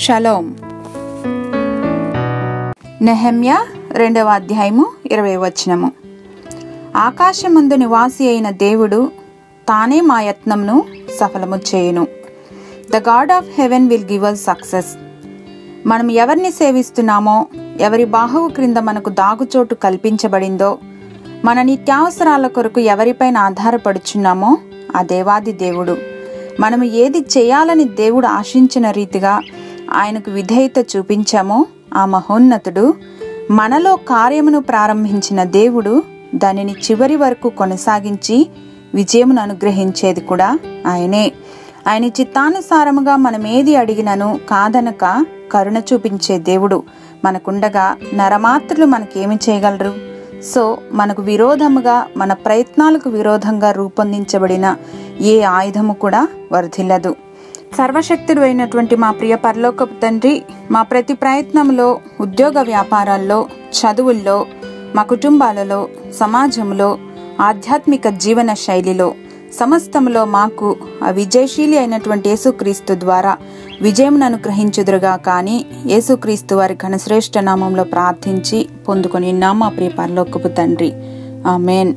Shalom. Nehemiah 2వ అధ్యాయము 20వ వచనము. ఆకాశమందు నివాసి అయిన దేవుడు తానే మా యత్నంను సఫలము చేయును. The God of haven will give us success. మనం ఎవరిని సేవిస్తున్నామో, ఎవరి బాహువు క్రింద మనకు దాగుచోటు కల్పించబడిందో, మన నిత్యావసరాల కొరకు ఎవరిపైన ఆధారపడుచున్నామో ఆ దేవాది దేవుడు, మనము ఏది చేయాలని దేవుడు ఆశించిన రీతిగా ఆయనకు విధేయత చూపించామో ఆ మహోన్నతుడు, మనలో కార్యమును ప్రారంభించిన దేవుడు దానిని చివరి వరకు కొనసాగించి విజయమును అనుగ్రహించేది కూడా ఆయనే. ఆయన చిత్తానుసారముగా మనం ఏది అడిగినను కాదనక కరుణ చూపించే దేవుడు మనకుండగా నరమాత్రులు మనకేమి చేయగలరు? సో మనకు విరోధముగా, మన ప్రయత్నాలకు విరోధంగా రూపొందించబడిన ఏ ఆయుధము కూడా వర్ధిల్లదు. సర్వశక్తుడు అయినటువంటి మా ప్రియ పరలోకపు తండ్రి, మా ప్రతి ప్రయత్నంలో, ఉద్యోగ వ్యాపారాల్లో, చదువుల్లో, మా కుటుంబాలలో, సమాజంలో, ఆధ్యాత్మిక జీవన శైలిలో, సమస్తములో మాకు ఆ విజయశీలి అయినటువంటి యేసుక్రీస్తు ద్వారా విజయమును అనుగ్రహించుదురుగా. కానీ యేసుక్రీస్తు వారి ఘనశ్రేష్ఠ నామంలో ప్రార్థించి పొందుకొని మా ప్రియ పరలోకపు తండ్రి, ఆమేన్.